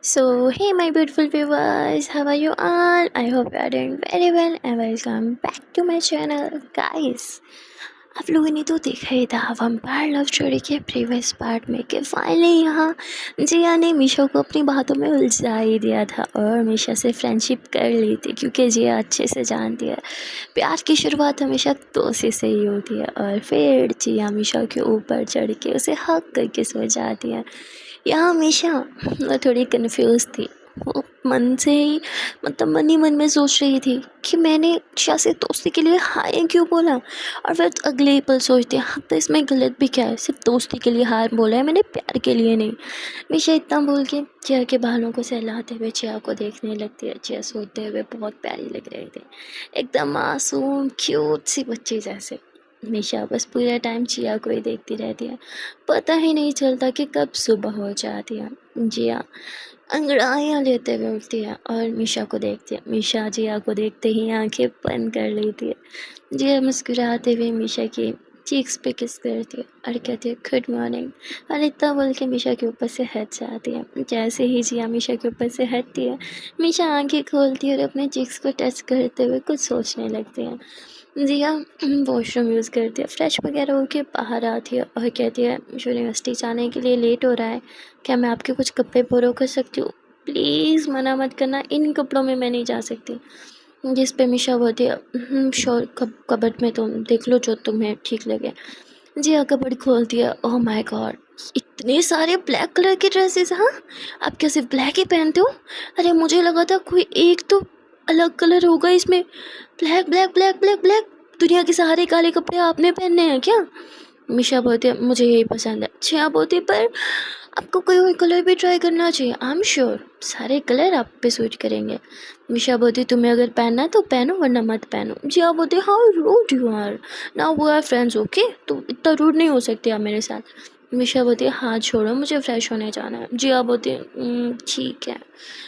So, hey, my beautiful viewers, how are you all? I hope you are doing very well and welcome back to my channel. Guys, आप लोगों ने तो देखा ही था vampire love story के previous part में कि finally यहाँ जिया ने मीशा को अपनी बातों में उलझा ही दिया था और मीशा से फ्रेंडशिप कर ली थी क्योंकि जिया अच्छे से जानती है प्यार की शुरुआत हमेशा दोस्ती से ही होती है। और फिर जिया मीशा के ऊपर चढ़ के उसे हक करके सो जाती है। यहाँ हमेशा मैं थोड़ी कंफ्यूज थी। वो मन से ही मन ही मन में सोच रही थी कि मैंने जिया से दोस्ती के लिए हाँ ये क्यों बोला। और फिर अगले ही पल सोचती हाँ तो इसमें गलत भी क्या है, सिर्फ दोस्ती के लिए हार बोला है मैंने, प्यार के लिए नहीं। हमेशा इतना बोल के जिया के बालों को सहलाते हुए जिया को देखने लगती है। जिया सोते हुए बहुत प्यारी लग रही थी, एकदम मासूम क्यूट सी बच्ची जैसे। हमेशा बस पूरा टाइम जिया को ही देखती रहती है, पता ही नहीं चलता कि कब सुबह हो जाती है। जिया अंगड़ाइयाँ लेते हुए उठती है और मीशा को देखती है। मीशा जिया को देखते ही आंखें बंद कर लेती है। जिया मुस्कुराते हुए मीशा की चीक्स पे किस करती है और कहती है गुड मॉर्निंग। और इतना बोल के मीशा के ऊपर से हट जाती है। जैसे ही जिया मीशा के ऊपर से हटती है, मीशा आंखें खोलती है और अपने चीक्स को टच करते हुए कुछ सोचने लगती है। जिया वॉशरूम यूज़ करती है, फ्रेश वगैरह होके बाहर आती है और कहती है यूनिवर्सिटी जाने के लिए लेट हो रहा है, क्या मैं आपके कुछ कपड़े बोरो कर सकती हूँ? प्लीज़ मना मत करना, इन कपड़ों में मैं नहीं जा सकती। जिस पे मिशा बोलती है श्योर, कबर्ड में तुम देख लो जो तुम्हें ठीक लगे। जिया कबर्ड खोलती है। ओह माय गॉड, इतने सारे ब्लैक कलर के ड्रेसेस। हाँ, आप क्या सिर्फ ब्लैक ही पहनते हो? अरे मुझे लगा था कोई एक तो अलग कलर होगा इसमें। Black black black black black, दुनिया के सारे काले कपड़े आपने पहनने हैं क्या? मिशा बोलती है मुझे यही पसंद है। जिया बोलती है पर आपको कोई और कलर भी ट्राई करना चाहिए, आई एम श्योर सारे कलर आप पे सूट करेंगे। मिशा बोलती तुम्हें अगर पहनना है तो पहनो वरना मत पहनो। जिया बोलती how rude you are, now we are friends okay, तो इतना रूड नहीं हो सकती आप मेरे साथ। मिशा बोलती है हाथ छोड़ो मुझे फ्रेश होने जाना है। जिया बोलती है ठीक है।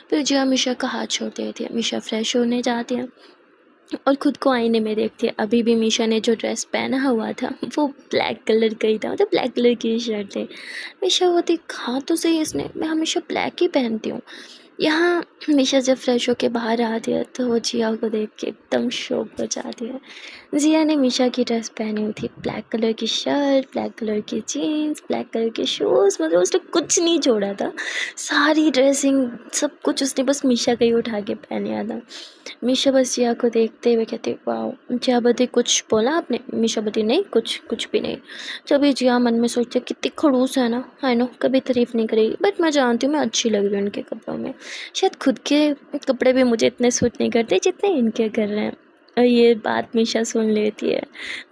फिर जिया मिशा का हाथ छोड़ देती है। मिशा फ्रेश होने जाती है और खुद को आईने में देखती है। अभी भी मीशा ने जो ड्रेस पहना हुआ था वो ब्लैक कलर का ही था, मतलब ब्लैक कलर की शर्ट थी। मीशा होती कहा तो सही इसने, मैं हमेशा ब्लैक ही पहनती हूँ। यहाँ मीशा जब फ्रेश होके बाहर आती है तो वो जिया को देख के एकदम शौक हो जाती है। जिया ने मीशा की ड्रेस पहनी हुई थी, ब्लैक कलर की शर्ट, ब्लैक कलर की जीन्स, ब्लैक कलर के शूज़, मतलब उसने कुछ नहीं छोड़ा था। सारी ड्रेसिंग सब कुछ उसने बस मीशा का ही उठा के पहना था। मीशा बस जिया को देखते हुए कहती वाह। जिया बोलती कुछ बोला आपने? मीशा बोलती नहीं, कुछ भी नहीं। जब ये जिया मन में सोचती कितनी खड़ूस है ना, आई नो कभी तारीफ नहीं करेगी बट मैं जानती हूँ मैं अच्छी लग रही हूँ उनके कपड़ों में। शायद खुद के कपड़े भी मुझे इतने सूट नहीं करते जितने इनके कर रहे हैं। और ये बात मीशा सुन लेती है,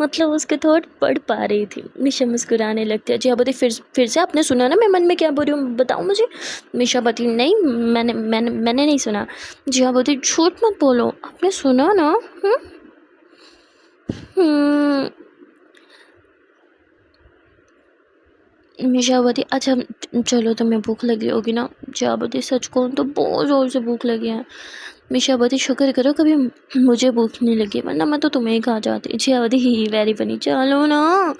मतलब उसके थॉट पढ़ पा रही थी। मीशा मुस्कुराने लगती है। जिया बोलती फिर से आपने सुना ना मैं मन में क्या बोल रही हूँ, बताओ मुझे। मीशा बोलती नहीं, मैंने नहीं सुना। जिया बोलती झूठ मत बोलो, आपने सुना ना? हम्म मीशा बोलती अच्छा चलो तुम्हें भूख लगी होगी ना। जिया बोलती सच कहूँ तो बहुत ज़ोर से भूख लगी है। मीशा बोलती शुक्र करो कभी मुझे भूख नहीं लगी, वरना मैं तो तुम्हें ही खा जाती। जिया बोलती ही वेरी फनी, चलो ना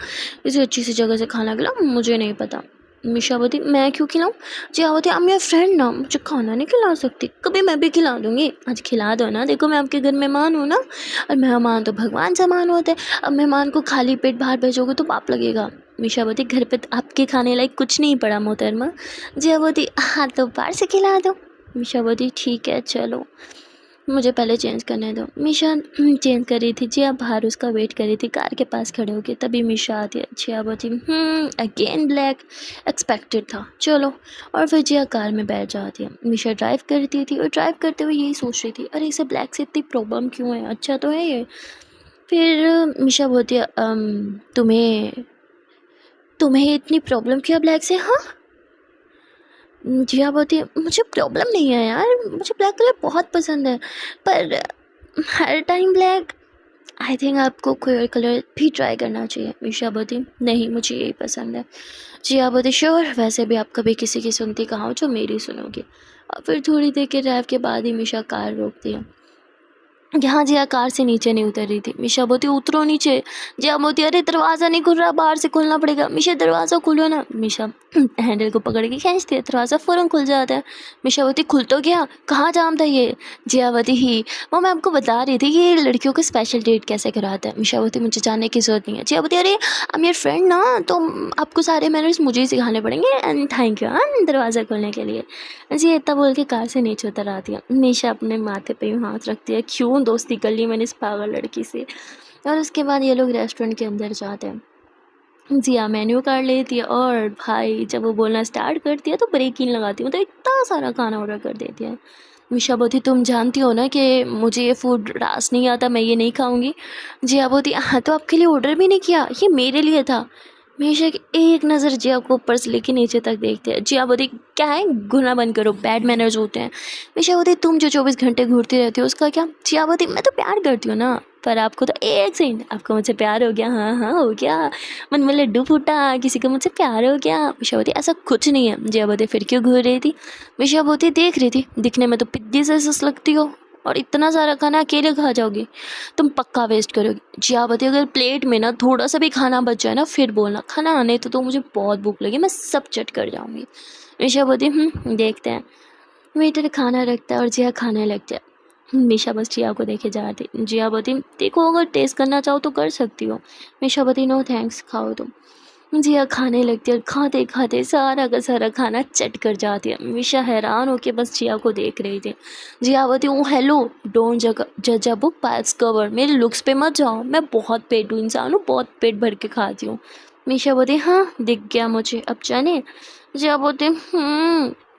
किसी अच्छी सी जगह से खाना खिलाओ, मुझे नहीं पता। मीशा बोलती मैं क्यों खिलाऊं? जिया बोलती आई एम योर फ्रेंड ना, मुझे खाना नहीं खिला सकती? कभी मैं भी खिला दूंगी, आज खिला दो ना, देखो मैं आपके घर मेहमान हूँ ना, और मेहमान तो भगवान समान होते हैं। अब मेहमान को खाली पेट बाहर भेजोगे तो पाप लगेगा। मीशा बोलती घर पे तो आपके खाने लायक कुछ नहीं पड़ा मोहतरमा। जिया बोलती हाँ तो बाहर से खिला दो। मीशा बोलती ठीक है चलो, मुझे पहले चेंज करने दो। मीशा चेंज कर रही थी, जिया बाहर उसका वेट कर रही थी कार के पास खड़े होके। तभी मीशा आती है। जिया बोलती अगेन ब्लैक, एक्सपेक्टेड था, चलो। और फिर जिया कार में बैठ जाती है। मीशा ड्राइव करती थी और ड्राइव करते हुए यही सोच रही थी अरे इसे ब्लैक से इतनी प्रॉब्लम क्यों है, अच्छा तो है ये। फिर मीशा बोलती है तुम्हें तुम्हें इतनी प्रॉब्लम क्या ब्लैक से? हाँ, जिया बोलती है मुझे प्रॉब्लम नहीं है यार, मुझे ब्लैक कलर बहुत पसंद है, पर हर टाइम ब्लैक। आई थिंक आपको कोई और कलर भी ट्राई करना चाहिए। मीशा बोलती नहीं मुझे यही पसंद है। जिया बोलती श्योर, वैसे भी आप कभी किसी की सुनती कहाँ हो जो मेरी सुनोगी। और फिर थोड़ी देर के ड्राइव के बाद ही मीशा कार रोकती है। यहाँ जिया कार से नीचे नहीं उतर रही थी। मिशा बोलती उतरो नीचे। जिया बोलती अरे दरवाज़ा नहीं खुल रहा, बाहर से खुलना पड़ेगा। मिशा दरवाज़ा खोलो ना। मिशा हैंडल को पकड़ के खींचती है, दरवाज़ा फ़ौरन खुल जाता है। मिशा बोलती खुल तो गया, कहाँ जाम था ये। जिया बोलती ही वो मैं आपको बता रही थी कि ये लड़कियों को स्पेशल डेट कैसे कराता है। मिशा बोलती मुझे जानने की ज़रूरत नहीं है। जिया बोलती अरे आई एम योर फ्रेंड ना, तो आपको सारे मैनर्स मुझे ही सिखाने पड़ेंगे एंड थैंक यू दरवाज़ा खोलने के लिए। जी इतना बोल के कार से नीचे उतर आती है। निशा अपने माथे पे यूँ हाथ रखती है, क्यों दोस्ती कर ली मैंने इस पागल लड़की से। और उसके बाद ये लोग रेस्टोरेंट के अंदर जाते हैं। जिया मेन्यू कार्ड लेती है और भाई जब वो बोलना स्टार्ट करती है तो ब्रेक ही नहीं लगाती, मतलब इतना सारा खाना ऑर्डर कर देती है। मिशा बोलती तुम जानती हो ना कि मुझे ये फूड रास नहीं आता, मैं ये नहीं खाऊंगी। जिया बोलती हाँ तो आपके लिए ऑर्डर भी नहीं किया, ये मेरे लिए था। मिशा की एक नज़र जिया को ऊपर से लेके नीचे तक देखते हैं। जिया बोलती क्या है, घूरना बंद करो, बैड मैनर्स होते हैं। मिशा बोलती तुम जो 24 घंटे घूरती रहती हो उसका क्या। जिया बोलती मैं तो प्यार करती हूँ ना, पर आपको तो एक सेकंड आपको मुझसे प्यार हो गया। हाँ हाँ हो गया, मन में लड्डू फूटा, किसी को मुझसे प्यार हो गया। मिशा बोलती ऐसा कुछ नहीं है। जिया बोलती फिर क्यों घूर रही थी। मिशा बोलती देख रही थी, दिखने में तो पिद्दी से सस लगती हो और इतना सारा खाना अकेले खा जाओगी, तुम पक्का वेस्ट करोगी। जिया बोलती अगर प्लेट में ना थोड़ा सा भी खाना बच जाए ना फिर बोलना, खाना आने तो मुझे बहुत भूख लगी, मैं सब चट कर जाऊँगी। मिशा बोलती देखते हैं। वेटर खाना रखता है और जिया खाने लगता है। मिशा बस जिया को देखे जा रही थी। जिया बोलती देखो अगर टेस्ट करना चाहो तो कर सकती हो। मिशा बोलती नो थैंक्स, खाओ तुम। जिया खाने लगती है और खाते खाते सारा का सारा खाना चट कर जाती है। मिशा हैरान होकर बस जिया को देख रही थी। जिया बोलती ओ हेलो, डोंट जज a book by its cover, मेरे लुक्स पे मत जाओ, मैं बहुत पेटू इंसान हूँ, बहुत पेट भर के खाती हूँ। मिशा बोलती हाँ दिख गया मुझे, अब जाने। जिया बोलती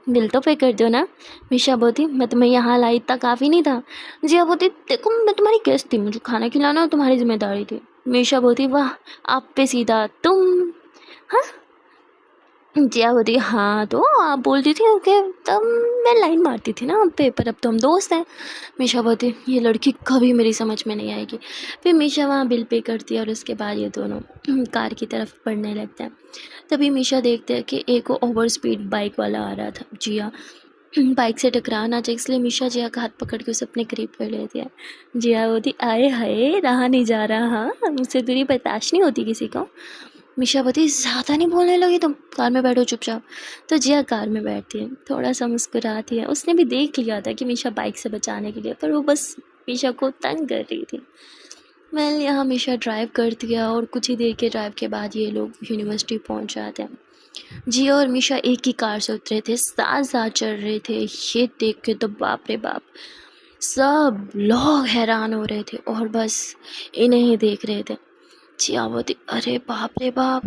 बिल तो पे कर दो ना। मिशा बोलती मैं तुम्हें यहाँ लाई इतना काफ़ी नहीं था। जिया बोलती देखो मैं तुम्हारी गेस्ट थी, मुझे खाना खिलाना तुम्हारी जिम्मेदारी थी। मिशा बोलती वाह आप पे सीधा तुम। हाँ जिया बोलती हाँ तो आप बोलती थी ओके, तब मैं लाइन मारती थी ना आप पे, पर अब तो हम दोस्त हैं। मिशा बोलती ये लड़की कभी मेरी समझ में नहीं आएगी। फिर मिशा वहाँ बिल पे करती है और उसके बाद ये दोनों कार की तरफ बढ़ने लगते हैं। तभी मिशा देखते हैं कि एक ओवर स्पीड बाइक वाला आ रहा था। जिया बाइक से टकरा ना जाए इसलिए मिशा जिया का हाथ पकड़ के उसे अपने करीब कर लेती है। जिया बोलती आए हाय रहा नहीं जा रहा, मुझसे दूरी बर्दाश्त नहीं होती किसी को। मिशा बोलती ज़्यादा नहीं बोलने लगी तुम, कार में बैठो चुपचाप। तो जिया कार में बैठती है, थोड़ा सा मुस्कुराती है। उसने भी देख लिया था कि मिशा बाइक से बचाने के लिए, पर वो बस मिशा को तंग कर रही थी। यहाँ मिशा ड्राइव करती है और कुछ ही देर के ड्राइव के बाद ये लोग यूनिवर्सिटी पहुंच जाते हैं। जिया और मिशा एक ही कार से उतरे थे, साथ साथ चल रहे थे। ये देख के तो बाप रे बाप सब लोग हैरान हो रहे थे और बस इन्हें ही देख रहे थे। जिया बोलती अरे बाप रे बाप,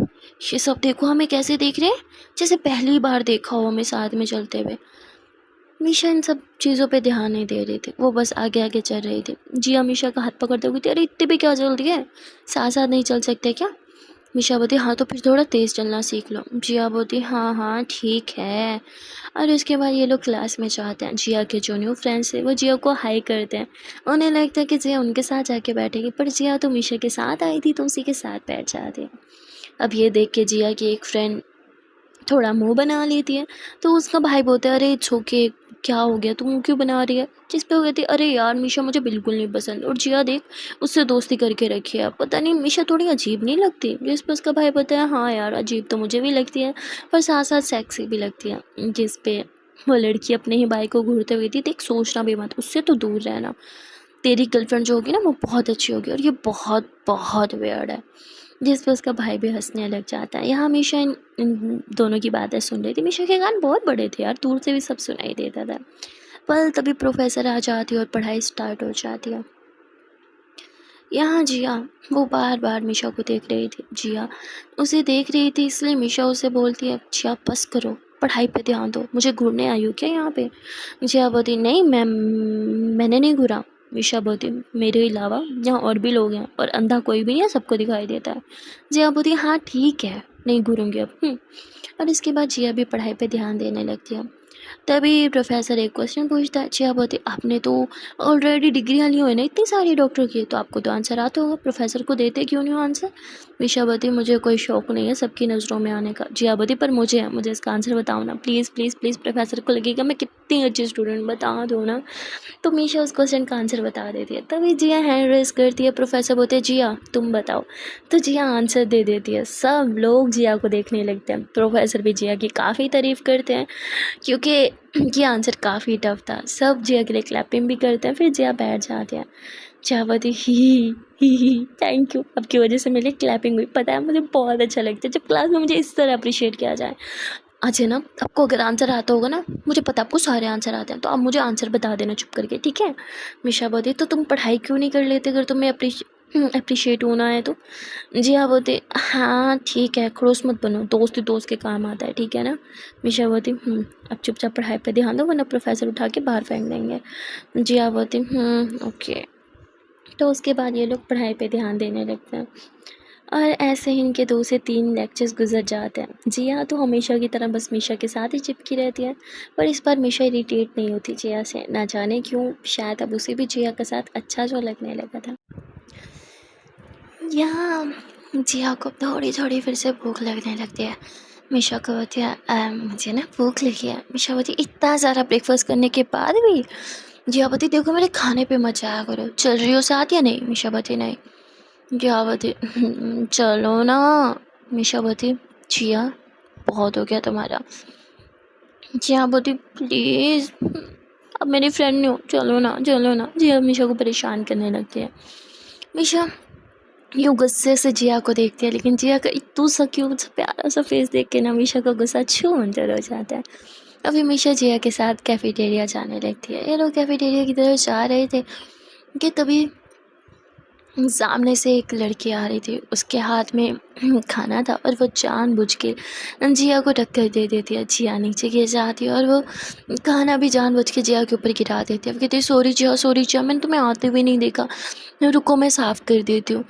ये सब देखो हमें कैसे देख रहे हैं, जैसे पहली बार देखा हो हमें साथ में चलते हुए। मिशा इन सब चीज़ों पे ध्यान नहीं दे रही थी, वो बस आगे आगे चल रही थी। जिया मिशा का हाथ पकड़ते हुए थी अरे इतने भी क्या जल्दी है, साथ साथ नहीं चल सकते क्या। मिशा बोलती हाँ तो फिर थोड़ा तेज़ चलना सीख लो। जिया बोलती हाँ हाँ ठीक है। और उसके बाद ये लोग क्लास में जाते हैं। जिया के जो न्यू फ्रेंड्स है वो जिया को हाई करते हैं। उन्हें लगता है कि जिया उनके साथ जाके बैठेगी, पर जिया तो मिशा के साथ आई थी तो उसी के साथ बैठ जाती है। अब ये देख के जिया की एक फ्रेंड थोड़ा मुंह बना लेती है तो उसका भाई बोलता है अरे इट्स ओके, क्या हो गया तू मुंह क्यों बना रही है। जिस पे वो कहती है अरे यार मिशा मुझे बिल्कुल नहीं पसंद, और जिया देख उससे दोस्ती करके रखी है, पता नहीं मिशा थोड़ी अजीब नहीं लगती। जिस पे उसका भाई बोलता है हाँ यार अजीब तो मुझे भी लगती है, पर साथ साथ सेक्सी भी लगती है। जिस पे वो लड़की अपने ही भाई को घूरते हुए थी देख सोचना भी मत, उससे तो दूर रहना, तेरी गर्लफ्रेंड जो होगी ना वो बहुत अच्छी होगी और ये बहुत बहुत वियर्ड है। जिस पर उसका भाई भी हंसने लग जाता है। यहाँ हमेशा इन दोनों की बातें सुन रही थी। मिशा के कान बहुत बड़े थे यार, दूर से भी सब सुनाई देता था। पर तभी प्रोफेसर आ जाती है और पढ़ाई स्टार्ट हो जाती है। यहाँ जिया वो बार बार मिशा को देख रही थी। जिया उसे देख रही थी इसलिए मिशा उसे बोलती है जिया बस करो, पढ़ाई पे ध्यान दो, मुझे घूरने आई हो क्या यहाँ पे। जिया बोलती नहीं मैम मैंने नहीं घूरा। मिशा बोलती मेरे अलावा यहाँ और भी लोग हैं और अंधा कोई भी नहीं है, सबको दिखाई देता है। जिया बोलती हाँ ठीक है नहीं घूरूंगी अब। और इसके बाद जिया भी पढ़ाई पे ध्यान देने लगती है। तभी प्रोफेसर एक क्वेश्चन पूछता है। जिया बोलती आपने तो ऑलरेडी डिग्रियाँ ली हुई ना इतनी सारी डॉक्टर की, तो आपको तो आंसर आता होगा, प्रोफेसर को देते क्यों नहीं हो आंसर। मीशावती मुझे कोई शौक़ नहीं है सबकी नज़रों में आने का। जियावती पर मुझे है, मुझे इसका आंसर बताओ ना प्लीज़ प्लीज़ प्लीज़। प्रोफेसर को लगेगा मैं कितनी अच्छी स्टूडेंट, बता दो ना। तो मीशा उस क्वेश्चन का आंसर बता देती है। तभी जिया हैंड रेस करती है। प्रोफेसर बोलते हैं जिया तुम बताओ। तो जिया आंसर दे देती है। सब लोग जिया को देखने लगते हैं। प्रोफेसर भी जिया की काफ़ी तारीफ़ करते हैं क्योंकि ये आंसर काफ़ी टफ था। सब जिया के लिए क्लैपिंग भी करते हैं। फिर जिया बैठ जाती है। जियावती ही थैंक यू, आपकी वजह से मेरे लिए क्लैपिंग हुई। पता है मुझे बहुत अच्छा लगता है जब क्लास में मुझे इस तरह अप्रिशिएट किया जाए। अच्छा ना, आपको अगर आंसर आता होगा ना, मुझे पता आपको सारे आंसर आते हैं, तो आप मुझे आंसर बता देना चुप करके, ठीक है। मीशा बोलती तो तुम पढ़ाई क्यों नहीं कर लेते अगर तुम्हें अप्रिशिएट होना है तो। जिया बोलती हाँ ठीक है, खड़ूस मत बनो, दोस्त ही दोस्त के काम आता है, ठीक है ना। मीशा बोलती अब चुपचाप पढ़ाई पे ध्यान दो वरना प्रोफेसर उठा के बाहर फेंक देंगे। जिया बोलती ओके। तो उसके बाद ये लोग पढ़ाई पे ध्यान देने लगते हैं और ऐसे ही इनके 2 से 3 लेक्चर्स गुजर जाते हैं। जिया तो हमेशा की तरह बस मीशा के साथ ही चिपकी रहती है, पर इस बार मीशा इरिटेट नहीं होती जिया से। ना जाने क्यों, शायद अब उसे भी जिया के साथ अच्छा जो लगने लगा था। यहाँ जिया को थोड़ी थोड़ी फिर से भूख लगने लगती है। मीशा को बोलती है मुझे ना भूख लगी है। मीशा बोलती इतना सारा ब्रेकफास्ट करने के बाद भी। जिया बोलती देखो मेरे खाने पे मत जाया करो, चल रही हो साथ या नहीं। मीशा बोलती नहीं। जिया बोलती चलो ना। मीशा बोलती जिया बहुत हो गया तुम्हारा। जिया बोलती प्लीज़ अब मेरी फ्रेंड नहीं हो, चलो ना चलो ना। जिया मीशा को परेशान करने लगती है। मीशा यूँ गुस्से से जिया को देखती है, लेकिन जिया का इतना सा क्यूट सा प्यारा सा फेस देख के ना मीशा का गुस्सा अंदर हो जाता है। अभी मीशा जिया के साथ कैफेटेरिया जाने लगती है। ये लोग कैफेटेरिया की तरफ जा रहे थे कि तभी सामने से एक लड़की आ रही थी। उसके हाथ में खाना था और वो जानबूझ के जिया को टक्कर दे देती है। जिया नीचे गिर जाती है और वो खाना भी जानबूझ के जिया के ऊपर गिरा देती है। वो कहती है सॉरी जिया मैंने तुम्हें आते हुए नहीं देखा, रुको मैं साफ़ कर देती हूँ।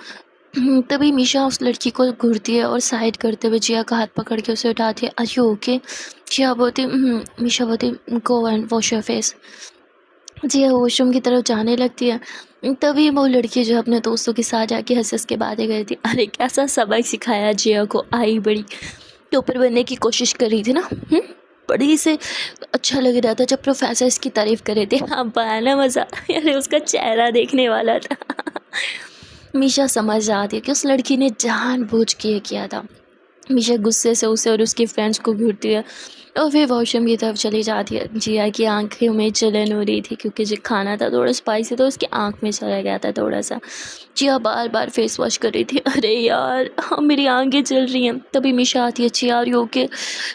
तभी मीशा उस लड़की को घूरती है और साइड करते हुए जिया का हाथ पकड़ के उसे उठाती है। Are you okay. जिया बोलती मीशा बोलती go and wash your face. Jiya washroom की तरफ जाने लगती है। तभी वो लड़की जो अपने दोस्तों के साथ जाके हंस के बातें करती। अरे कैसा सबक सिखाया जिया को, आई बड़ी टॉपर बनने की कोशिश कर रही थी ना। बड़ी से अच्छा लग रहा था जब प्रोफेसर इसकी तारीफ़ कर रहे थे। हाँ पाया मज़ा। अरे उसका चेहरा देखने वाला था। मीशा समझ जाती है कि उस लड़की ने जानबूझ के किया था। मीशा गुस्से से उसे और उसकी फ्रेंड्स को घूरती है और फिर वॉशरूम की तरफ चली जाती है। जिया की आंखें में जलन हो रही थी क्योंकि जो खाना था थोड़ा स्पाइसी था, उसकी आंख में चला गया था थोड़ा सा। जिया बार बार फेस वॉश कर रही थी। अरे यार हाँ मेरी आंखें जल रही हैं। तभी मीशा आती है। जिया यो के।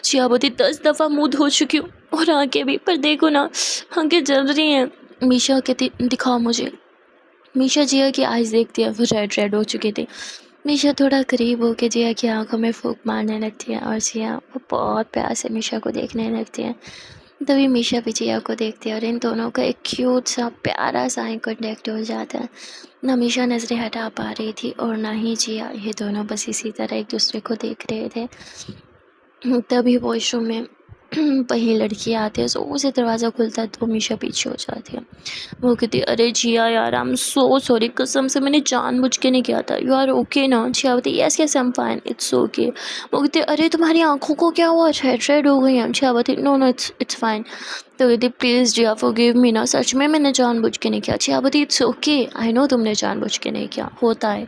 जिया बोलती 10 दफ़ा मुँह धो चुकी हूँ और आंखें भी, पर देखो ना आंखें जल रही हैं। मीशा कहती दिखाओ मुझे। मीशा जिया की आइज़ देखती है, वो रेड हो चुकी थी। मीशा थोड़ा करीब होकर जिया की आंखों में फूंक मारने लगती है और जिया वो बहुत प्यार से मीशा को देखने लगती है। तभी मीशा भी जिया को देखती है और इन दोनों का एक क्यूट सा प्यारा सा आई कॉन्टेक्ट हो जाता है। ना मीशा नज़रें हटा पा रही थी और ना ही जिया। ये दोनों बस इसी तरह एक दूसरे को देख रहे थे। तभी वॉशरूम में वही लड़की आती है। सो से दरवाज़ा खुलता है तो मीशा पीछे हो जाती है। वो कहती है अरे जिया यार आई एम सो सॉरी, कसम से मैंने जानबूझ के नहीं किया था। यू आर ओके ना। जिया बोलती yes yes I am fine it's okay. वो कहती है अरे तुम्हारी आंखों को क्या हुआ, रेड हो गई हैं। जिया बोलती नो नो इट्स फाइन। तो कहती प्लीज़ जिया फॉरगिव मी ना, सच में मैंने जानबूझ के नहीं किया। जिया बोलती इट्स ओके आई नो तुमने जानबूझ के नहीं किया, होता है।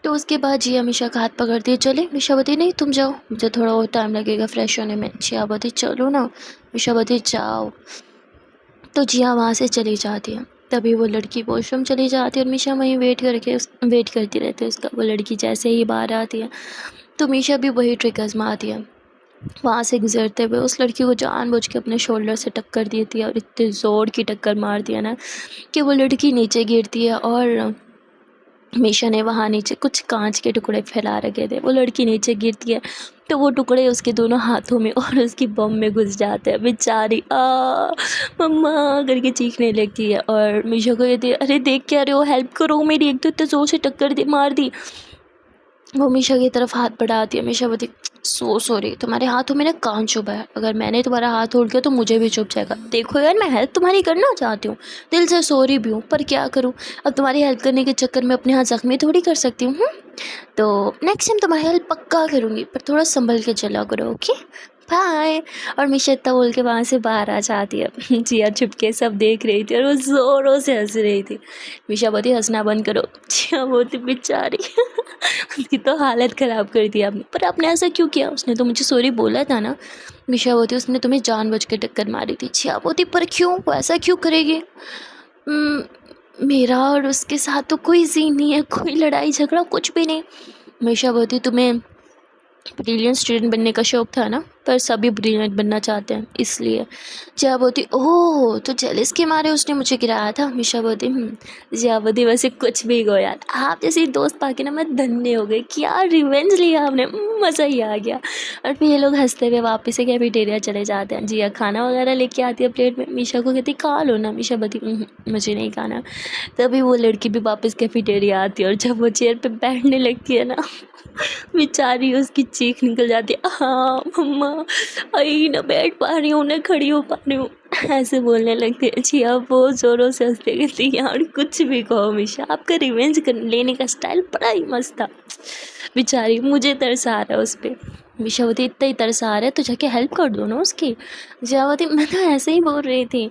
तो उसके बाद जिया मीशा का हाथ पकड़ती है। चले। मीशा बोलती नहीं तुम जाओ, मुझे थोड़ा और टाइम लगेगा फ्रेश होने में। जिया बोलती चलो ना। मीशा बोलती जाओ। तो जिया वहाँ से चली जाती है। तभी वो लड़की वॉशरूम चली जाती है और मीशा वहीं वेट करती रहती है उसका। वो लड़की जैसे ही बाहर आती है तो मीशा भी वही ट्रिक आजमाती है। वहाँ से गुजरते हुए उस लड़की को जानबूझ के अपने शोल्डर से टक्कर देती है और इतने ज़ोर की टक्कर मार दिया ना कि वो लड़की नीचे गिरती है और मीशा ने वहाँ नीचे कुछ कांच के टुकड़े फैला रखे थे। वो लड़की नीचे गिरती है तो वो टुकड़े उसके दोनों हाथों में और उसकी बम में घुस जाते हैं। बेचारी मम्मा करके चीखने लगती है और मीशा को कहती है अरे देख क्या रहे हो, हेल्प करो मेरी, एक तो इतने ज़ोर से टक्कर मार दी। वो मीशा की तरफ हाथ बढ़ाती है। मीशा बोलती सो सॉरी, तुम्हारे हाथों में ना कांच चुभा है, अगर मैंने तुम्हारा हाथ तोड़ दिया तो मुझे भी चुभ जाएगा। देखो यार मैं हेल्प तुम्हारी करना चाहती हूँ, दिल से सॉरी भी हूँ, पर क्या करूँ, अब तुम्हारी हेल्प करने के चक्कर में अपने हाथ ज़ख्मी थोड़ी कर सकती हूँ। तो नेक्स्ट टाइम तुम्हारी हेल्प पक्का करूँगी, पर थोड़ा संभल के चला करो, ओके, बाय। और मिशा इतना बोल के वहाँ से बाहर आ जाती है। जिया चुपके सब देख रही थी और वो ज़ोरों से हंस रही थी। मिशा बोलती हंसना बंद करो। जिया बोलती बेचारी उसकी तो हालत ख़राब कर दी आपने, पर आपने ऐसा क्यों किया? उसने तो मुझे सॉरी बोला था ना। मिशा बोलती उसने तुम्हें जानबूझ के टक्कर मारी थी। जिया बोलती पर क्यों, वो ऐसा क्यों करेगी? मेरा और उसके साथ तो कोई सीन नहीं है, कोई लड़ाई झगड़ा कुछ भी नहीं। मिशा बोलती तुम्हें ब्रिलियंट स्टूडेंट बनने का शौक था ना, पर सभी ब्रिलियंट बनना चाहते हैं इसलिए। जिया बोलती ओह, तो जेलिस के मारे उसने मुझे गिराया था। मिशा बोलती जिया बोलती वैसे कुछ भी गो यार, आप जैसी दोस्त पाके ना मैं धन्य हो गई। क्या रिवेंज लिया आपने, मज़ा ही आ गया। और फिर ये लोग हंसते हुए वापस से कैफेटेरिया चले जाते हैं। जिया खाना वगैरह लेके आती है प्लेट में। मिशा को कहती खा लो ना। मिशा बोलती मुझे नहीं खाना। तभी वो लड़की भी वापस कैफेटेरिया आती है और जब वो चेयर पे बैठने लगती है ना, बेचारी उसकी चीख निकल जाती है, हाँ मम्मा आई ना बैठ पा रही हूँ ना खड़ी हो पा रही हूँ, ऐसे बोलने लगती है। जी आप बहुत ज़ोरों से हंसते कहती यार कुछ भी कहो मिशा, आपका रिवेंज लेने का स्टाइल बड़ा ही मस्त था। बेचारी मुझे तरस आ रहा है उस पर। मिशा बोलती इतना ही तरस आ रहा है तो जाके हेल्प कर दो ना उसकी। जिया बोलती मैं तो ऐसे ही बोल रही थी।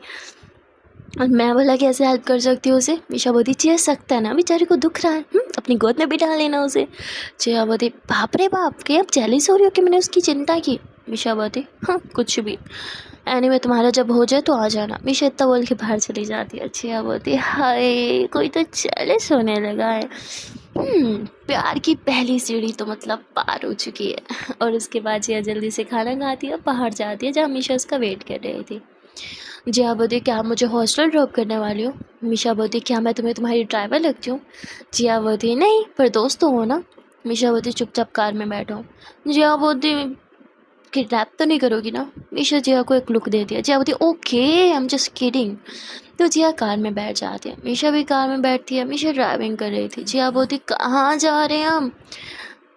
और मैं बोला कैसे हेल्प कर सकती हूँ उसे? मिशा बोलती चिढ़ सकता है ना, बेचारे को दुख रहा है, अपनी गोद में बिठा लेना उसे। जिया बोलती बाप रे बाप, के अब जेलिस हो रही हो कि मैंने उसकी चिंता की? मिशा बोलती हाँ कुछ भी, एनीवे तुम्हारा जब हो जाए तो आ जाना। मिशा इतना बोल के बाहर चली जाती है। जिया बोलती हाय कोई तो जेलिस होने लगा है। प्यार की पहली सीढ़ी तो मतलब पार हो चुकी है। और उसके बाद जिया जल्दी से खाना खाती है, बाहर जाती है जहाँ मिशा उसका वेट कर रही थी। जिया बोलती क्या आप मुझे हॉस्टल ड्रॉप करने वाली हो? मिशा बोलती क्या मैं तुम्हारी ड्राइवर लगती हूँ? जिया बोलती नहीं, पर दोस्त तो हो ना। मिशा बोलती चुपचाप कार में बैठो। जिया बोलती किडनैप तो नहीं करोगी ना? मिशा जिया को एक लुक देती है। जिया बोलती okay I am just kidding. तो जिया कार में बैठ जाती है, मिशा भी कार में बैठती है। मिशा ड्राइविंग कर रही थी। जिया बोलती कहाँ जा रहे हैं हम?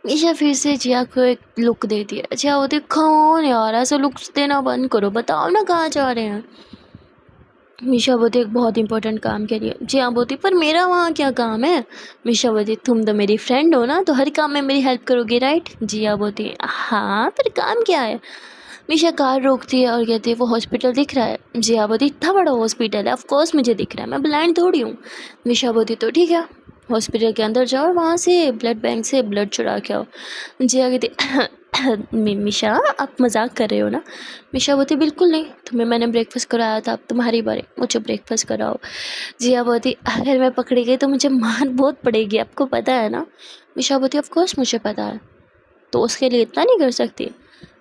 मिशा फिर से जिया को एक लुक देती है। जिया बोलती कौन यार, ऐसा लुक्स देना बंद करो, बताओ ना कहाँ जा रहे हैं? मिशा बोलती एक बहुत इंपॉर्टेंट काम के लिए। जिया बोलती पर मेरा वहाँ क्या काम है? मिशा बोलती तुम तो मेरी फ्रेंड हो ना, तो हर काम में मेरी हेल्प करोगी राइट? जिया बोलती हाँ पर काम क्या है? मिशा कार रोकती है और कहती है वो हॉस्पिटल दिख रहा है? जिया बोलती इतना बड़ा हॉस्पिटल है? ऑफ कोर्स मुझे दिख रहा है, मैं ब्लाइंड थोड़ी हूँ। मिशा बोलती तो ठीक है, हॉस्पिटल के अंदर जाओ और वहाँ से ब्लड बैंक से ब्लड चुरा के आओ। जिया कहती मिशा आप मजाक कर रहे हो ना? मिशा बोलती बिल्कुल नहीं, तुम्हें मैंने ब्रेकफास्ट कराया था, अब तुम्हारी बारी, मुझे ब्रेकफास्ट कराओ। जिया बोलती अगर मैं पकड़ी गई तो मुझे मार बहुत पड़ेगी, आपको पता है ना? मिशा बोलती ऑफ कोर्स मुझे पता है, तो उसके लिए इतना नहीं कर सकती?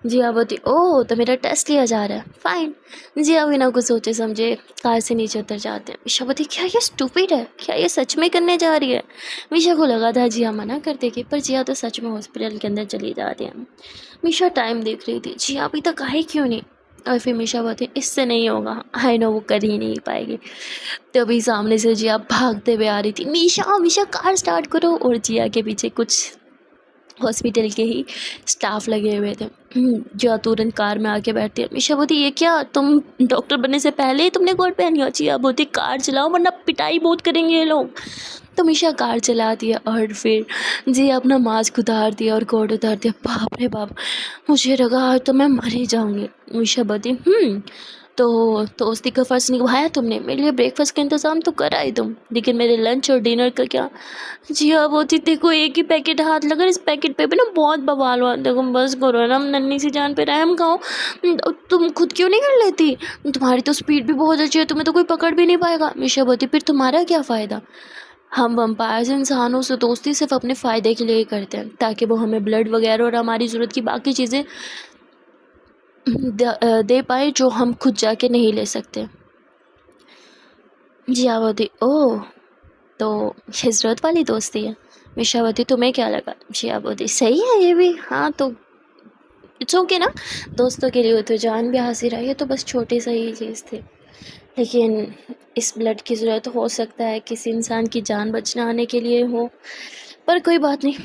जिया बोलती ओह तो मेरा टेस्ट लिया जा रहा है, फाइन। जिया बिना कुछ सोचे समझे कार से नीचे उतर जाते हैं। मिशा बोलती क्या ये स्टूपिड है, क्या ये सच में करने जा रही है? मिशा को लगा था जिया मना कर देगी, पर जिया तो सच में हॉस्पिटल के अंदर चली जाती है। मिशा टाइम देख रही थी, जिया अभी तक आई क्यों नहीं? और फिर मिशा बोलती इससे नहीं होगा, आई नो वो कर ही नहीं पाएगी। तभी सामने से जिया भागते हुए आ रही थी। मिशा मिशा कार स्टार्ट करो। और जिया के पीछे कुछ हॉस्पिटल के ही स्टाफ लगे हुए थे। जो तुरंत कार में आके बैठती है। मिशा बोलती ये क्या, तुम डॉक्टर बनने से पहले ही तुमने कोट पहनी हो? जिया बोलती कार चलाओ वरना पिटाई बहुत करेंगे ये लोग। तो मिशा कार चलाती है और फिर जी अपना मास्क उतारती है और कोट उतारती है। बाप रे बाप, मुझे लगा आज तो मैं मर ही जाऊँगी। मिशा बोलती तो दोस्ती का फ़र्ज़ निभाया तुमने, मेरे लिए ब्रेकफास्ट का इंतज़ाम तो करा ही तुम, लेकिन मेरे लंच और डिनर का क्या? जी हाँ बोलती देखो एक ही पैकेट हाथ लगा, इस पैकेट पे भी ना बहुत बवाल हुआ। देखो बस करो ना, नन्ही सी जान पे रहम खाओ। तुम खुद क्यों नहीं कर लेती? तुम्हारी तो स्पीड भी बहुत अच्छी है, तुम्हें तो कोई पकड़ भी नहीं पाएगा। मिशा बोलती फिर तुम्हारा क्या फ़ायदा? हम वम्पायर्स इंसानों से दोस्ती सिर्फ अपने फ़ायदे के लिए ही करते हैं, ताकि वो हमें ब्लड वगैरह और हमारी ज़रूरत की बाकी चीज़ें दे पाए जो हम खुद जाके नहीं ले सकते। जियावती ओह तो हिजरत वाली दोस्ती है। मिशावती तुम्हें क्या लगा? जियावती सही है ये भी, हाँ तो इट्स ओके ना, दोस्तों के लिए हो तो जान भी हासिल आई है, तो बस छोटी सा ही चीज़ थी, लेकिन इस ब्लड की ज़रूरत हो सकता है किसी इंसान की जान बचना आने के लिए हो, पर कोई बात नहीं।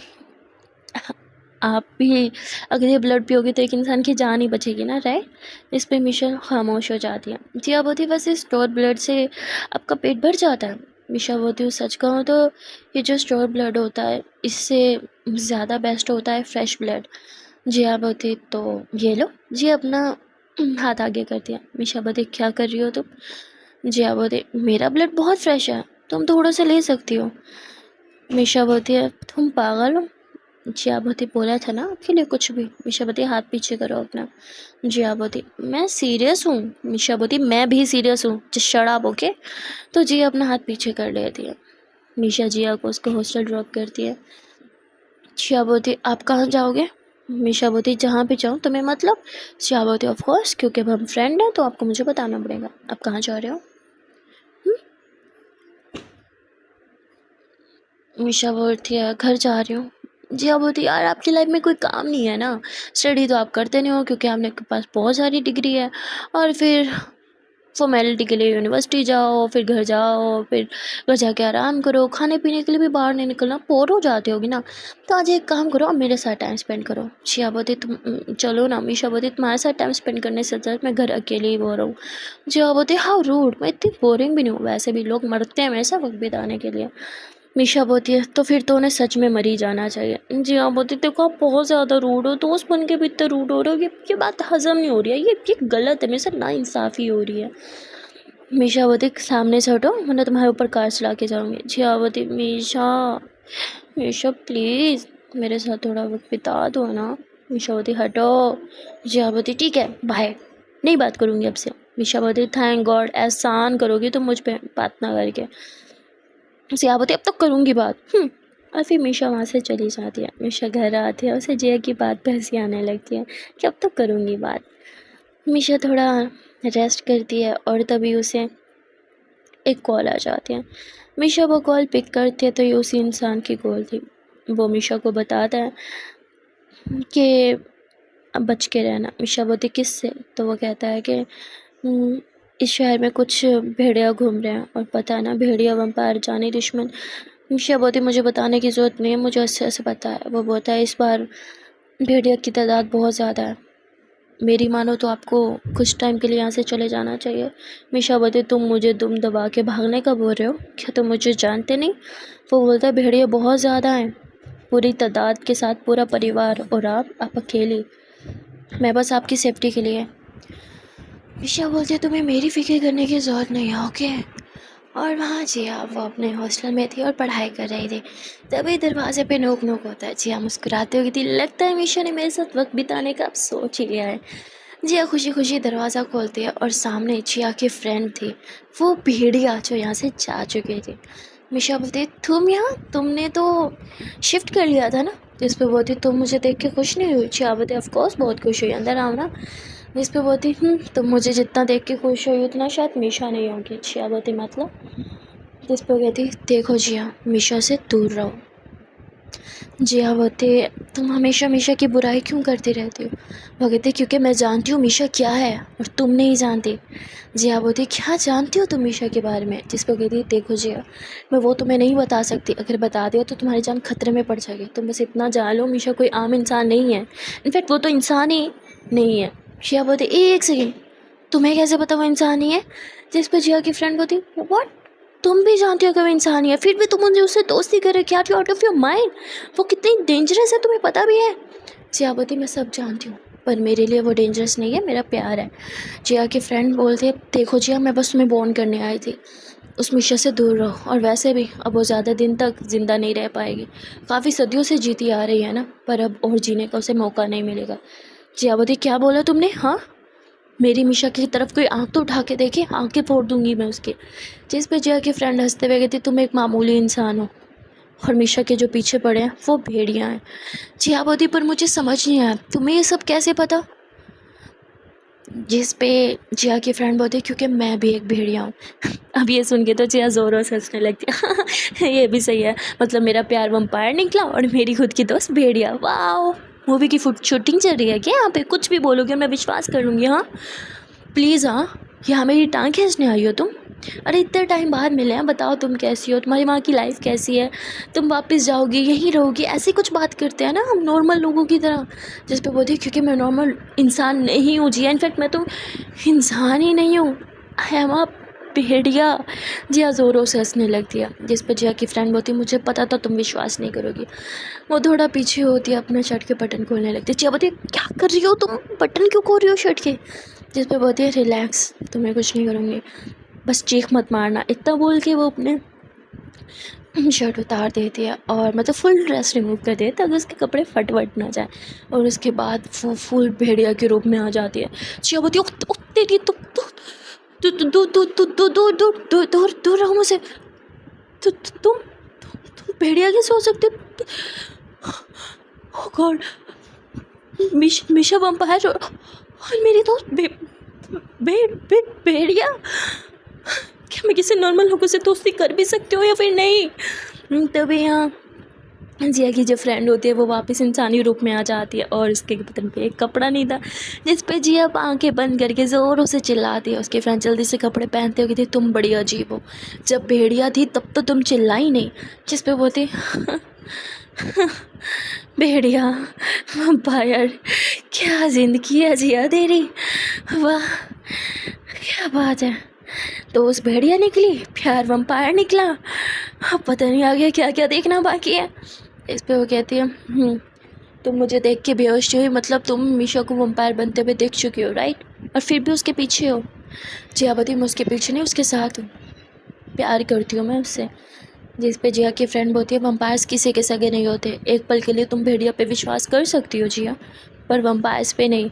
आप भी अगर ये ब्लड पियोगे तो एक इंसान की जान ही बचेगी ना, राइट? इस पे मिशा खामोश हो जाती है। जिया बोलती वैसे स्टोर ब्लड से आपका पेट भर जाता है? मीशा बोलती हूँ सच कहूँ तो ये जो स्टोर ब्लड होता है इससे ज़्यादा बेस्ट होता है फ्रेश ब्लड। जिया बोलती तो ये लो। जी अपना हाथ आगे कर दिया। मीशा बोलती क्या कर रही हो तुम? जिया बोलती मेरा ब्लड बहुत फ्रेश है, तुम थोड़ा सा ले सकती हो। मीशा बोलती है तुम पागल हो? जिया बोलती बोला था ना आपके लिए कुछ भी। मीशा बोलती हाथ पीछे करो अपना। जिया बोलती मैं सीरियस हूँ। मीशा बोलती मैं भी सीरियस हूँ, जस्ट शट अप ओके। तो जिया अपना हाथ पीछे कर लेती है। मीशा जिया को उसको हॉस्टल ड्रॉप करती है। जिया बोलती आप कहाँ जाओगे? मीशा बोलती जहाँ भी जाऊँ तुम्हें मतलब? जिया बोलती ऑफ कोर्स, क्योंकि अब हम फ्रेंड हैं तो आपको मुझे बताना पड़ेगा। आप कहाँ जा रहे हो? मीशा बोलती है घर जा रही हूँ। जिया बोलती यार आपकी लाइफ में कोई काम नहीं है ना, स्टडी तो आप करते नहीं हो क्योंकि आपने के पास बहुत सारी डिग्री है, और फिर फॉर्मेलिटी के लिए यूनिवर्सिटी जाओ, फिर घर जाओ, फिर घर जाके आराम करो, खाने पीने के लिए भी बाहर नहीं निकलना, बोर हो जाते होगी ना। तो आज एक काम करो, अब मेरे साथ टाइम स्पेंड करो। जिया बोलती तुम चलो ना। मीशा बोलती तुम्हारे साथ टाइम स्पेंड करने से अच्छा मैं घर अकेले ही बोर हूँ। जिया बोलती हाउ रूड, मैं इतनी बोरिंग भी नहीं हूँ, वैसे भी लोग मरते हैं मेरे साथ वक्त बिताने के लिए। मीशा बोलती है तो फिर तो उन्हें सच में मर ही जाना चाहिए। जी हाँ बोलती देखो आप बहुत ज़्यादा रूड हो, दोस्त बन के भी इतने रूड हो रहे हो, ये बात हजम नहीं हो रही है, ये गलत है, मेरे साथ नाइंसाफ़ी हो रही है। मीशा बोलती सामने से हटो वरना तुम्हारे ऊपर कार चला के जाऊँगी। जी हाँ बोलती मीशा मीशा प्लीज़ मेरे साथ थोड़ा वक्त बिता दो ना। मीशा बोलती हटो। जी हाँ बोलती ठीक है बाय, नहीं बात करूँगी अब से। मीशा बोलती थैंक गॉड, एहसान करोगी तुम मुझ पर बात ना करके। जिया बोलती अब तो करूँगी बात। और फिर मीशा वहाँ से चली जाती है। मीशा घर आती है, उसे जिया की बात पे हंसी आने लगती है कि अब तो करूँगी बात। मीशा थोड़ा रेस्ट करती है और तभी उसे एक कॉल आ जाती है। मीशा वो कॉल पिक करती है तो ये उसी इंसान की कॉल थी। वो मीशा को बताता है कि अब बच के रहना। मीशा बोलती किससे? तो वो कहता है कि इस शहर में कुछ भेड़िया घूम रहे हैं और पता है ना भेड़िया वंपायर जानी दुश्मन। मीशा बोलती मुझे बताने की ज़रूरत नहीं है, मुझे अच्छे से पता है। वो बोलता है इस बार भेड़िया की तादाद बहुत ज़्यादा है, मेरी मानो तो आपको कुछ टाइम के लिए यहाँ से चले जाना चाहिए। मीशा बोलती तुम मुझे दुम दबा के भागने का बोल रहे हो क्या? तुम मुझे जानते नहीं? वो बोलता है भेड़िया बहुत ज़्यादा हैं, पूरी तादाद के साथ पूरा परिवार, और आप अकेली, मैं बस आपकी सेफ्टी के लिए। मीशा बोलती है तुम्हें मेरी फिक्र करने की ज़रूरत नहीं है ओके। और वहाँ जिया वो अपने हॉस्टल में थी और पढ़ाई कर रही थी। तभी दरवाजे पे नोक नोक होता है। जिया मुस्कुराती हुई थी, लगता है मीशा ने मेरे साथ वक्त बिताने का अब सोच ही लिया है। जिया खुशी खुशी दरवाज़ा खोलती है और सामने जिया की फ्रेंड थी, वो भेड़िया जो यहाँ से जा चुकी थी। मीशा बोलती तुम यहाँ, तुमने तो शिफ्ट कर लिया था ना? जिस पे बोलती तुम मुझे देख के खुश नहीं हुई? जिया बोलती ऑफकोर्स बहुत खुश हुई, अंदर आओ ना। जिस पे बोलती तुम मुझे जितना देख के खुश हुई उतना शायद मीशा नहीं होगी। जिया बोलती मतलब? जिस पे कहती देखो जिया मीशा से दूर रहो। जिया बोलती तुम हमेशा मीशा की बुराई क्यों करती रहती हो? वो कहती क्योंकि मैं जानती हूँ मीशा क्या है और तुम नहीं जानती। जिया बोलती क्या जानती हो तुम मीशा के बारे में? जिस पर कहती देखो जिया मैं वो तुम्हें नहीं बता सकती, अगर बता दिया तो तुम्हारी जान खतरे में पड़ जाएगी। तुम बस इतना जान लो मीशा कोई आम इंसान नहीं है, इनफैक्ट वो तो इंसान ही नहीं है। जिया बोलती एक सेकेंड, तुम्हें कैसे पता वो इंसान ही है? जिस पर जिया की फ्रेंड बोलती व्हाट, तुम भी जानती हो कि वो इंसान ही है, फिर भी तुम मुझे उससे दोस्ती कर रहे, क्या you out of your mind? वो कितनी डेंजरस है तुम्हें पता भी है? जिया बोलती मैं सब जानती हूँ पर मेरे लिए वो डेंजरस नहीं है, मेरा प्यार है। जिया की फ्रेंड बोलती है देखो जिया मैं बस तुम्हें बॉन्ड करने आई थी, उस मिशा से दूर रहो, और वैसे भी अब वो ज़्यादा दिन तक ज़िंदा नहीं रह पाएगी, काफ़ी सदियों से जीती आ रही है ना, पर अब और जीने का उसे मौका नहीं मिलेगा। जिया बोलती क्या बोला तुमने? हाँ मेरी मीशा की तरफ कोई आंख तो उठा के देखे, आंखें फोड़ दूंगी मैं उसके। जिस पे जिया की फ्रेंड हंसते हुए कहती तुम एक मामूली इंसान हो और मीशा के जो पीछे पड़े हैं वो भेड़िया हैं। जिया बोलती पर मुझे समझ नहीं आया तुम्हें ये सब कैसे पता? जिस पे जिया की फ्रेंड बोलती क्योंकि मैं भी एक भेड़िया हूँ। अब ये सुन के तो जिया ज़ोरों से हंसने लगती है। ये भी सही है, मतलब मेरा प्यार वम्पायर निकला और मेरी खुद की दोस्त भेड़िया। वाह, मूवी की शूटिंग चल रही है क्या यहाँ पे? कुछ भी बोलोगे मैं विश्वास कर लूँगी। हाँ प्लीज़, हाँ यहाँ मेरी टांग खींचने आई हो तुम? अरे इतने टाइम बाद मिले हैं, बताओ तुम कैसी हो, तुम्हारी वहाँ की लाइफ कैसी है, तुम वापस जाओगी यहीं रहोगी? ऐसी कुछ बात करते हैं ना हम नॉर्मल लोगों की तरह। जिस पे बोलती क्योंकि मैं नॉर्मल इंसान नहीं हूँ जिया, इनफैक्ट मैं तो इंसान ही नहीं हूँ, आई एम अ भेड़िया। जिया ज़ोरों से हंसने लग दिया, जिस पर जिया की फ्रेंड बोलती मुझे पता था तुम विश्वास नहीं करोगी। वो थोड़ा पीछे होती है, अपने शर्ट के बटन खोलने लगती। जिया बोलती क्या कर रही हो तुम, बटन क्यों खोल रही हो शर्ट के। जिस पर बोलती है रिलैक्स, तुम्हें कुछ नहीं करूँगी, बस चीख मत मारना। इतना बोल के वो अपने शर्ट उतार देती है और मतलब फुल ड्रेस रिमूव कर देती है ताकि उसके कपड़े फट वट ना जाए। और उसके बाद वो फुल भेड़िया के रूप में आ जाती है। जिया बोलती है तेरी दूर दूर रहो मुझसे। तुम भेड़िया कैसे हो सकते। ओह गॉड, मिशा वम्पायर और मेरी दोस्त भेड़िया। क्या मैं किसी नॉर्मल लोगों से दोस्ती कर भी सकती हूँ या फिर नहीं। तभी यहाँ जिया की जो फ्रेंड होती है वो वापस इंसानी रूप में आ जाती है और उसके बदन पे एक कपड़ा नहीं था, जिस पे जिया आंखें बंद करके ज़ोरों से चिल्लाती है। उसके फ्रेंड जल्दी से कपड़े पहनते हो कहती तुम बड़ी अजीब हो, जब भेड़िया थी तब तो तुम चिल्लाई नहीं। जिस पे बोलती भेड़िया वम्पायर, क्या ज़िंदगी है जिया तेरी, वाह क्या बात है। तो उस भेड़िया निकली, प्यार वम्पायर निकला, अब पता नहीं आगे क्या क्या देखना बाकी है। इस पे वो कहती है तुम मुझे देख के बेहोश हुई, मतलब तुम मिशा को वम्पायर बनते हुए देख चुकी हो राइट, और फिर भी उसके पीछे हो। जिया बोलती मैं उसके पीछे नहीं उसके साथ हूँ, प्यार करती हूँ मैं उससे। जिस पे जिया की फ्रेंड बोलती है वम्पायर्स किसी के सगे नहीं होते, एक पल के लिए तुम भेड़िया पे विश्वास कर सकती हो जिया, पर वम्पायर्स पे नहीं।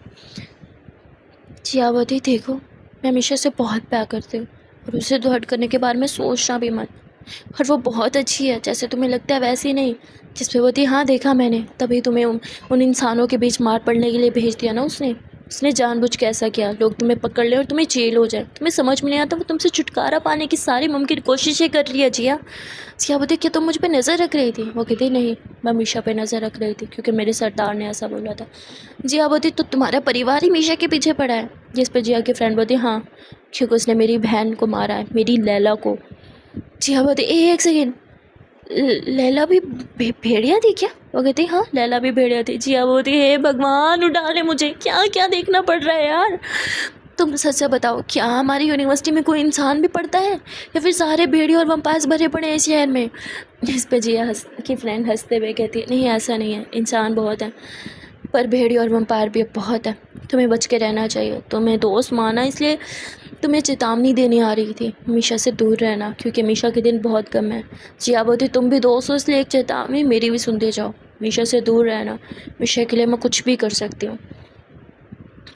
जिया बोलती देखो मैं मिशा से बहुत प्यार करती हूँ और उसे तो हट करने के बारे में सोचना भी मत, और वो बहुत अच्छी है जैसे तुम्हें लगता है वैसे ही नहीं। जिस पे बोलती हाँ देखा मैंने, तभी तुम्हें उन इंसानों के बीच मार पड़ने के लिए भेज दिया ना उसने जानबूझ के ऐसा किया, लोग तुम्हें पकड़ ले और तुम्हें जेल हो जाए। तुम्हें समझ में नहीं आता वो तुमसे छुटकारा पाने की सारी मुमकिन कोशिशें कर रही है जिया। जिया बोलती क्या तुम मुझ पे नज़र रख रही थी। वो कहती नहीं मैं मीशा पे नज़र रख रही थी क्योंकि मेरे सरदार ने ऐसा बोला था। जिया बोलती तो तुम्हारा परिवार ही मीशा के पीछे पड़ा है। जिस पर जिया की फ्रेंड बोलती हाँ क्योंकि उसने मेरी बहन को मारा है, मेरी लैला को। जिया बोलती एक सेकेंड, लैला भी भेड़िया थी क्या। वो कहती हाँ लैला भी भेड़िया थी। जिया बोलती हे भगवान उठा ले मुझे, क्या क्या देखना पड़ रहा है यार। तुम सच से बताओ क्या हमारी यूनिवर्सिटी में कोई इंसान भी पढ़ता है या फिर सारे भेड़िया और वम्पायर्स भरे पड़े हैं इस शहर में। इस पे जिया की फ्रेंड हंसते हुए कहती नहीं ऐसा नहीं है, इंसान बहुत है पर भेड़िया और वम्पायर भी बहुत है, तुम्हें बच के रहना चाहिए। तुम्हें दोस्त माना इसलिए तुम्हें चेतावनी देने आ रही थी, मीशा से दूर रहना क्योंकि मीशा के दिन बहुत कम है। जिया बोलती तुम भी दोस्त हो इसलिए एक चेतावनी मेरी भी सुनते जाओ, मीशा से दूर रहना, मीशा के लिए मैं कुछ भी कर सकती हूँ।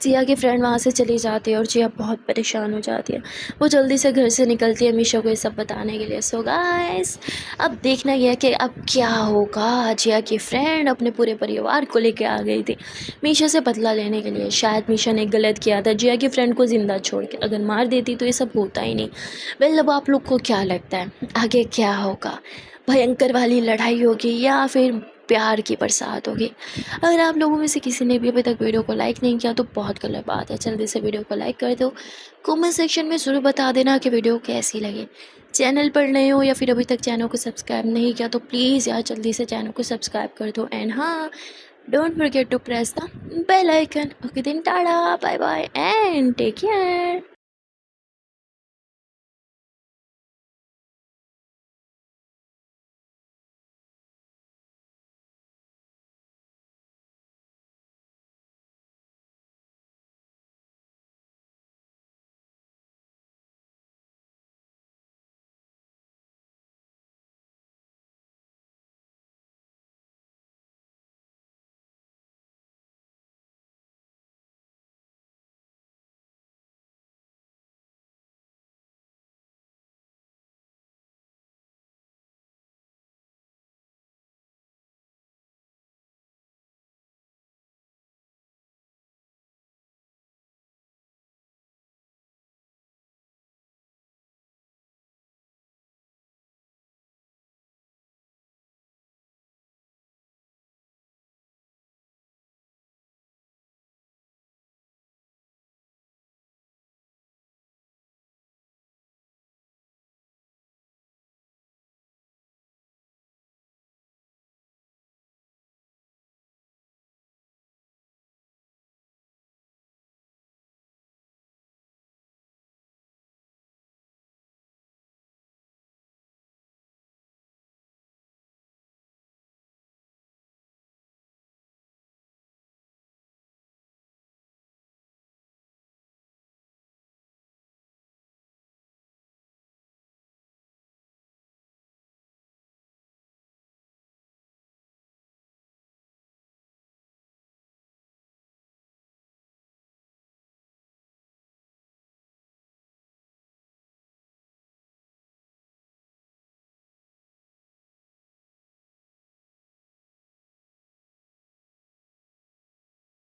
जिया की फ्रेंड वहाँ से चली जाती है और जिया बहुत परेशान हो जाती है। वो जल्दी से घर से निकलती है मीशा को ये सब बताने के लिए। सो गाइस अब देखना यह है कि अब क्या होगा। जिया की फ्रेंड अपने पूरे परिवार को लेके आ गई थी मीशा से बदला लेने के लिए। शायद मीशा ने गलत किया था जिया की फ्रेंड को ज़िंदा छोड़ के, अगर मार देती तो ये सब होता ही नहीं। वेल अब आप लोग को क्या लगता है आगे क्या होगा, भयंकर वाली लड़ाई होगी या फिर प्यार की बरसात होगी। अगर आप लोगों में से किसी ने भी अभी तक वीडियो को लाइक नहीं किया तो बहुत गलत बात है, जल्दी से वीडियो को लाइक कर दो। कमेंट सेक्शन में ज़रूर बता देना कि वीडियो कैसी लगे। चैनल पर नए हो या फिर अभी तक चैनल को सब्सक्राइब नहीं किया तो प्लीज़ यार जल्दी से चैनल को सब्सक्राइब कर दो। एंड हाँ don't forget to press the bell icon. Okay then tata bye bye and take care.